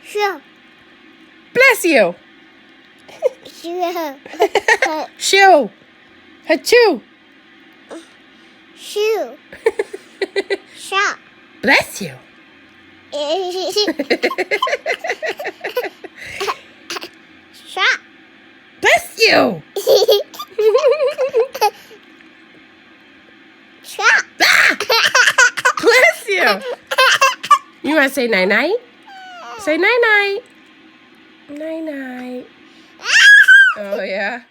Sure. Bless you. Sure. Shoo. Achoo. Shoe. Shop. Bless you. Shop. Bless you. Shop. Bless you. You want to say night-night? Say night-night. Night-night. Oh, yeah.